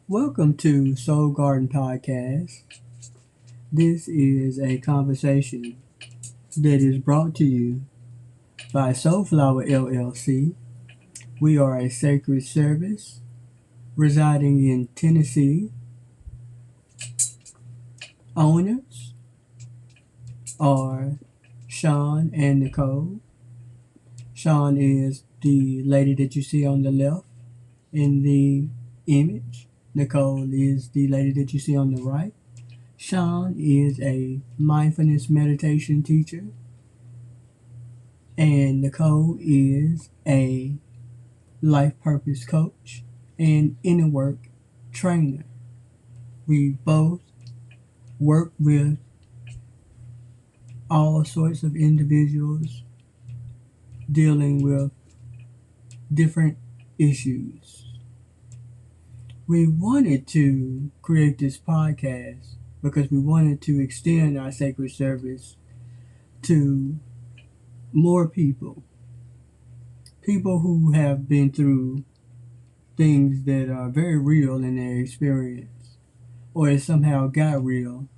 Welcome to Soul Garden Podcast. This is a conversation that is brought to you by Soulflower LLC. We are a sacred service residing in Tennessee. Owners are Sean and Nicole. Sean is the lady that you see on the left in the image. Nicole is the lady that you see on the right. Sean is a mindfulness meditation teacher, and Nicole is a life purpose coach and inner work trainer. We both work with all sorts of individuals dealing with different issues. We wanted to create this podcast because we wanted to extend our sacred service to more people who have been through things that are very real in their experience, or it somehow got real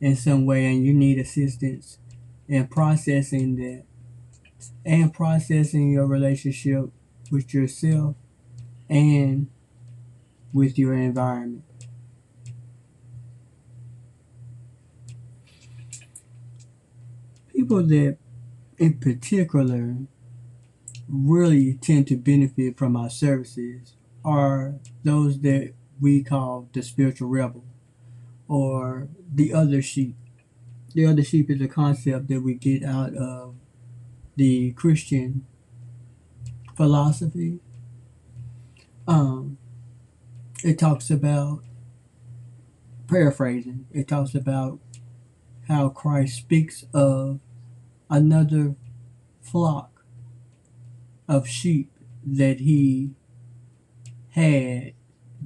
in some way and you need assistance in processing that and processing your relationship with yourself and with your environment. People that in particular really tend to benefit from our services are those that we call the spiritual rebel or the other sheep. The other sheep is a concept that we get out of the Christian philosophy. Um, it talks about, paraphrasing, it talks about how Christ speaks of another flock of sheep that he had,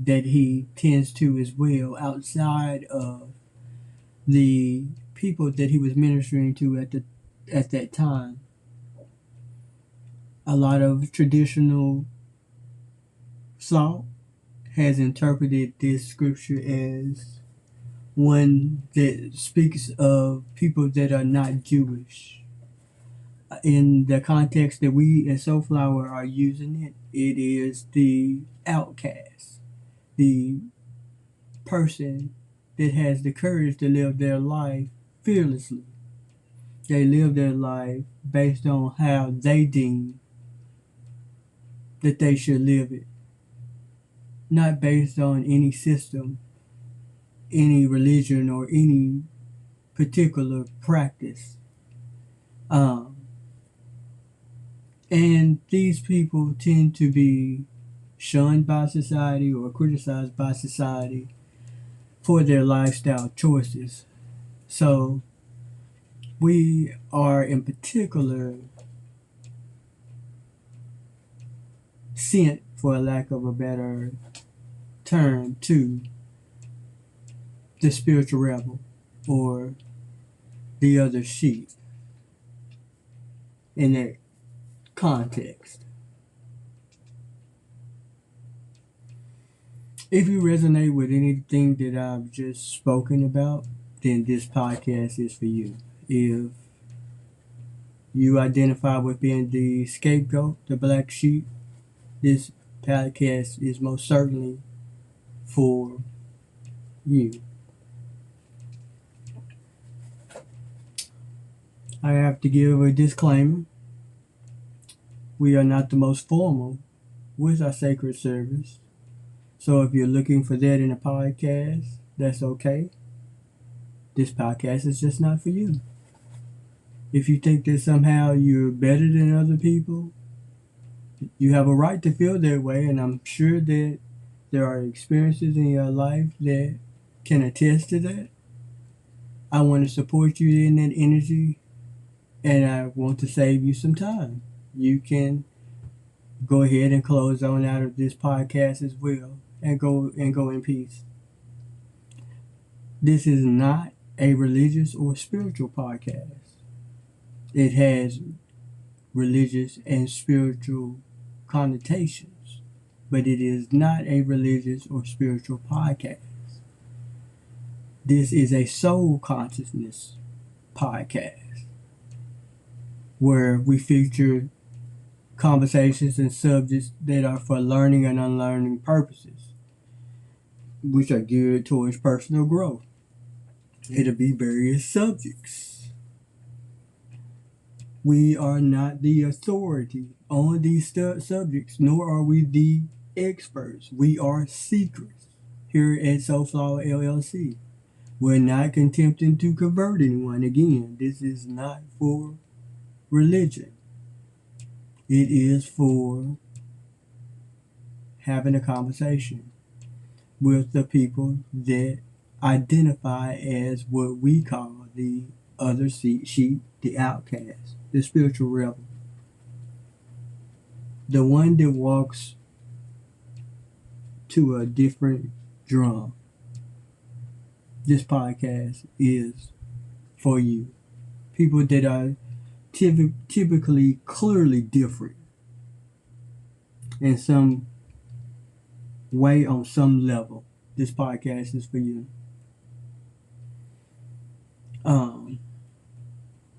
that he tends to as well, outside of the people that he was ministering to at that time. A lot of traditional thought has interpreted this scripture as one that speaks of people that are not Jewish. In the context that we at Soulflower are using it, it is the outcast, the person that has the courage to live their life fearlessly. They live their life based on how they deem that they should live it, not based on any system, any religion, or any particular practice. And these people tend to be shunned by society or criticized by society for their lifestyle choices. So we are in particular sent, for a lack of a better term, to the spiritual rebel or the other sheep in that context. If you resonate with anything that I've just spoken about, then this podcast is for you. If you identify with being the scapegoat, the black sheep, this podcast is most certainly for you. I have to give a disclaimer. We are not the most formal with our sacred service. So if you're looking for that in a podcast, that's okay. This podcast is just not for you. If you think that somehow you're better than other people, you have a right to feel that way, and I'm sure that there are experiences in your life that can attest to that. I want to support you in that energy, and I want to save you some time. You can go ahead and close on out of this podcast as well and go in peace. This is not a religious or spiritual podcast. It has religious and spiritual connotations. but it is not a religious or spiritual podcast. This is a soul consciousness podcast where we feature conversations and subjects that are for learning and unlearning purposes, which are geared towards personal growth. It'll be various subjects. We are not the authority on these subjects, nor are we the experts. We are seekers here at Soulflower LLC. We're not attempting to convert anyone. Again, this is not for religion. It is for having a conversation with the people that identify as what we call the other sheep, the outcast, the spiritual rebel. The one that walks to a different drum. This podcast is for you. People that are typically clearly different in some way, on some level. This podcast is for you.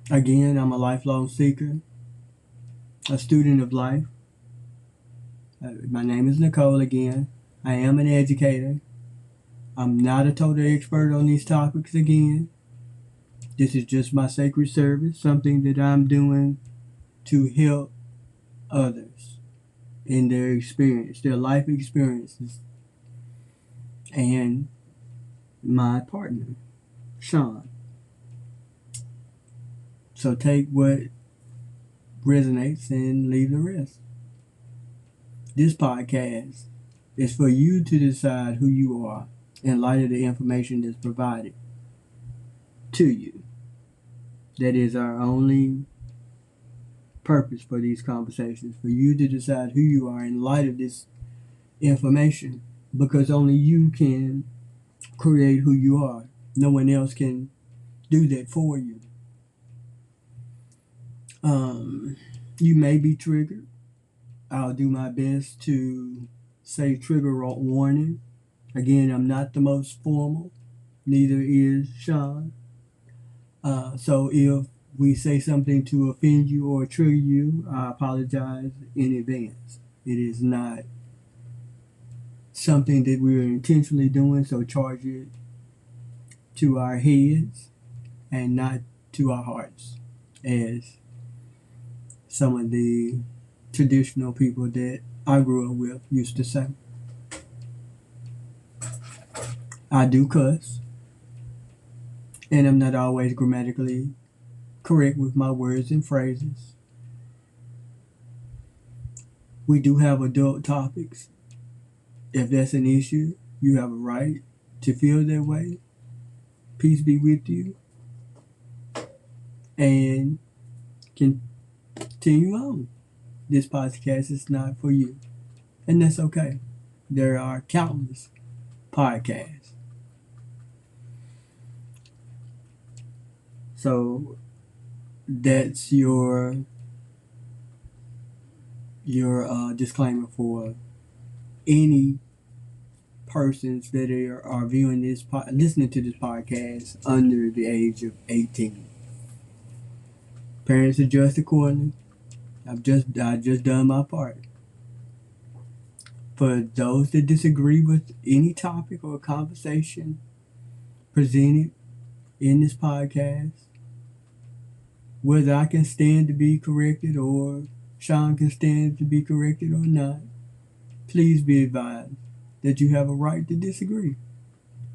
Again, I'm a lifelong seeker, a student of life. My name is Nicole again. I am an educator. I'm not a total expert on these topics again. This is just my sacred service, something that I'm doing to help others in their experience, their life experiences. And my partner, Sean. So take what resonates and leave the rest. This podcast is for you to decide who you are in light of the information that's provided to you. That is our only purpose for these conversations, for you to decide who you are in light of this information, because only you can create who you are. No one else can do that for you. You may be triggered. I'll do my best to say trigger warning. Again, I'm not the most formal. Neither is Sean. So if we say something to offend you or trigger you, I apologize in advance. It is not something that we're intentionally doing, so charge it to our heads and not to our hearts, as some of the traditional people that I grew up with used to say. I do cuss, and I'm not always grammatically correct with my words and phrases. We do have adult topics. If that's an issue, you have a right to feel that way. Peace be with you. And continue on. This podcast is not for you. And that's okay. There are countless podcasts. So that's your disclaimer for any persons that are viewing this, listening to this podcast under the age of 18. Parents adjust accordingly. I've just done my part. For those that disagree with any topic or conversation presented in this podcast, whether I can stand to be corrected or Sean can stand to be corrected or not, please be advised that you have a right to disagree.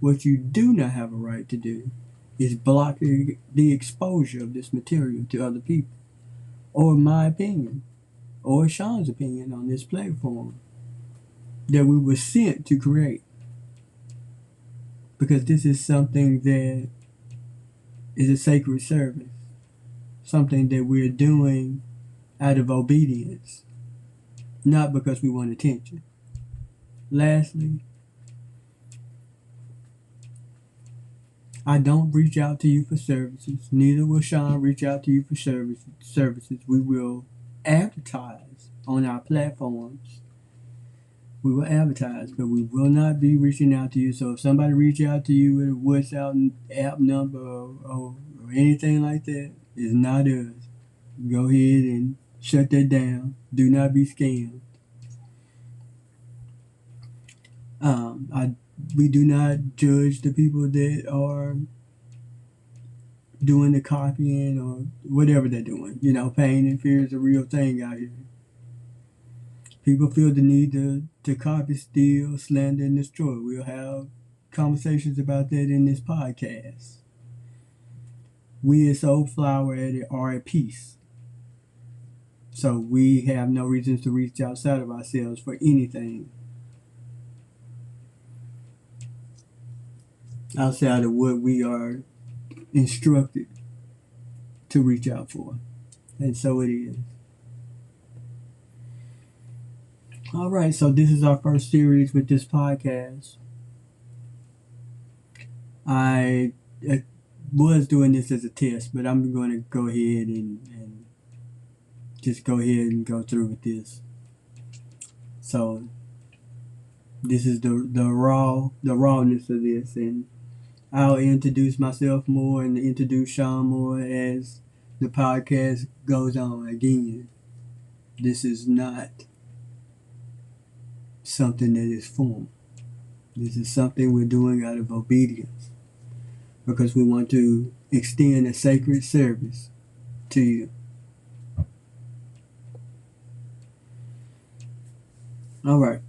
What you do not have a right to do is block the exposure of this material to other people, or my opinion, or Sean's opinion on this platform that we were sent to create. Because this is something that is a sacred service, something that we're doing out of obedience, not because we want attention. Lastly, I don't reach out to you for services. Neither will Sean reach out to you for services. We will advertise on our platforms We will advertise, but we will not be reaching out to you. So if somebody reach out to you with a WhatsApp app number or anything like that, it's not us. Go ahead and shut that down. Do not be scammed. We do not judge the people that are doing the copying or whatever they're doing. You know, pain and fear is a real thing out here. People feel the need to copy, steal, slander, and destroy. We'll have conversations about that in this podcast. We as Soulflower are at peace. So we have no reasons to reach outside of ourselves for anything outside of what we are instructed to reach out for. And so it is. All right, so this is our first series with this podcast. I was doing this as a test, but I'm going to go ahead and just go ahead and go through with this. So this is the rawness of this, and I'll introduce myself more and introduce Sean more as the podcast goes on. Again, this is not something that is formal. This is something we're doing out of obedience because we want to extend a sacred service to you. All right.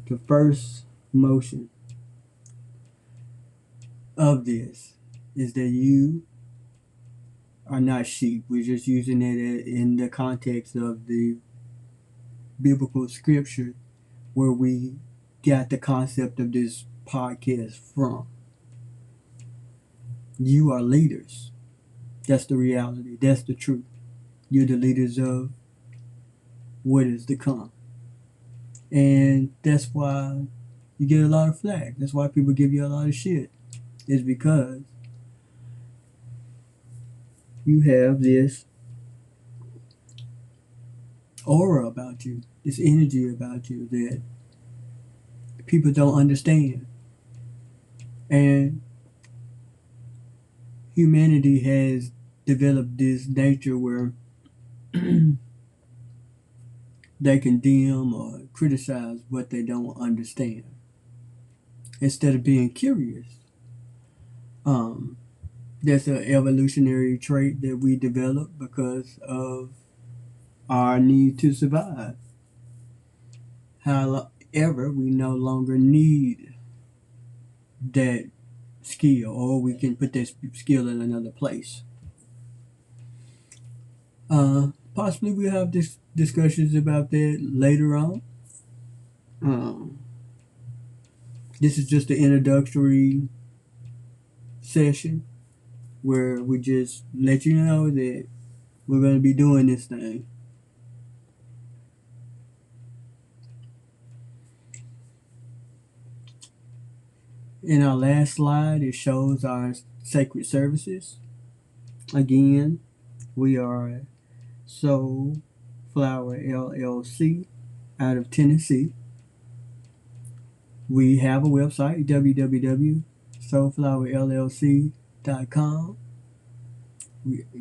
The first motion of this is that you are not sheep. We're just using it in the context of the biblical scripture where we got the concept of this podcast from. You are leaders. That's the reality. That's the truth. You're the leaders of what is to come. And that's why you get a lot of flack. That's why people give you a lot of shit. It's because you have this aura about you, this energy about you that people don't understand. And humanity has developed this nature where they condemn or criticize what they don't understand instead of being curious. That's an evolutionary trait that we develop because of our need to survive. However, we no longer need that skill, or we can put that skill in another place. Possibly we'll have discussions about that later on. This is just an introductory session where we just let you know that we're going to be doing this thing. In our last slide, it shows our sacred services. Again, we are Soulflower LLC out of Tennessee. We have a website, www.soulflowerllc.com.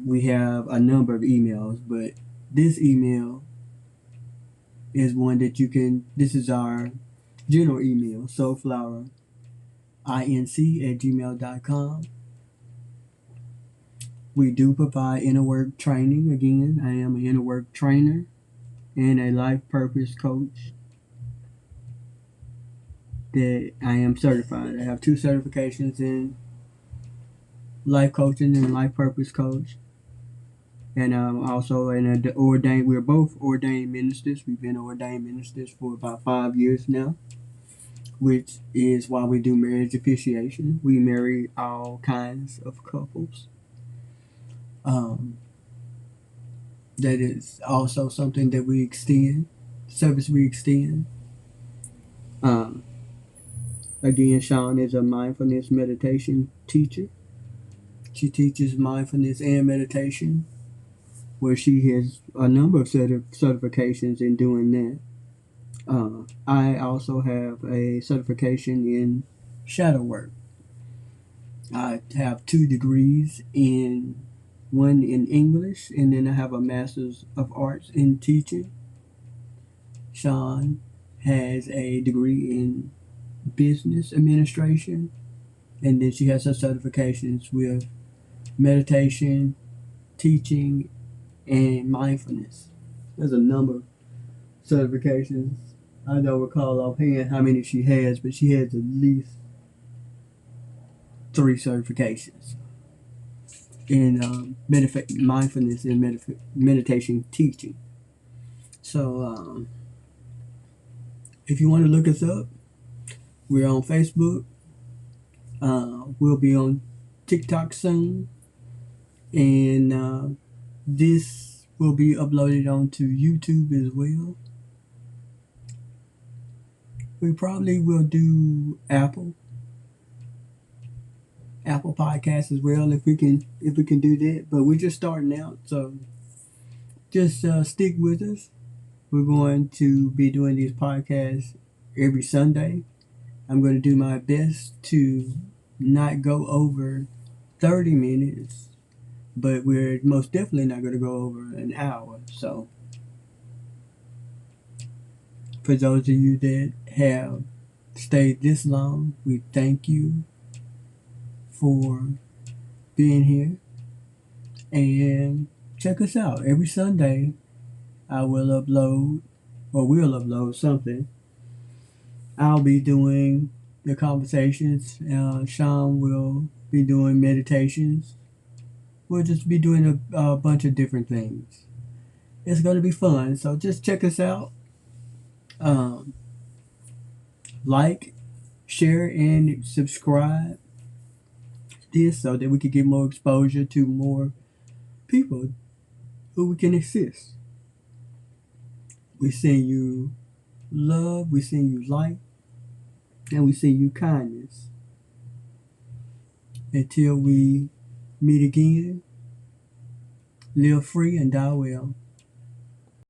We have a number of emails, but this email is one that you can, this is our general email, soulflowerinc@gmail.com. We do provide inner work training. Again, I am an inner work trainer and a life purpose coach that I am certified. I have 2 certifications in life coaching and life purpose coach. And I'm also an ordained, we're both ordained ministers. We've been ordained ministers for about 5 years now, which is why we do marriage officiation. We marry all kinds of couples. That is also something that we extend, service we extend. Again, Sean is a mindfulness meditation teacher. She teaches mindfulness and meditation, where she has a number of certifications in doing that. I also have a certification in shadow work. I have 2 degrees one in English, and then I have a master's of arts in teaching. Sean has a degree in business administration, and then she has her certifications with meditation, teaching, and mindfulness. There's a number of certifications. I don't recall offhand how many she has, but she has at least 3 certifications in mindfulness and meditation teaching. So, if you want to look us up, we're on Facebook. We'll be on TikTok soon, and this will be uploaded onto YouTube as well. We probably will do Apple Podcasts as well if we can do that. But we're just starting out, so just stick with us. We're going to be doing these podcasts every Sunday. I'm going to do my best to not go over 30 minutes, but we're most definitely not going to go over an hour. So, for those of you that have stayed this long, we thank you for being here. And check us out. Every Sunday, I will upload, or will upload something. I'll be doing the conversations. Sean will be doing meditations. We'll just be doing a bunch of different things. It's going to be fun. So just check us out. Like, share, and subscribe this so that we can get more exposure to more people who we can assist. We send you love, we send you light, and we send you kindness. Until we meet again, live free and die well.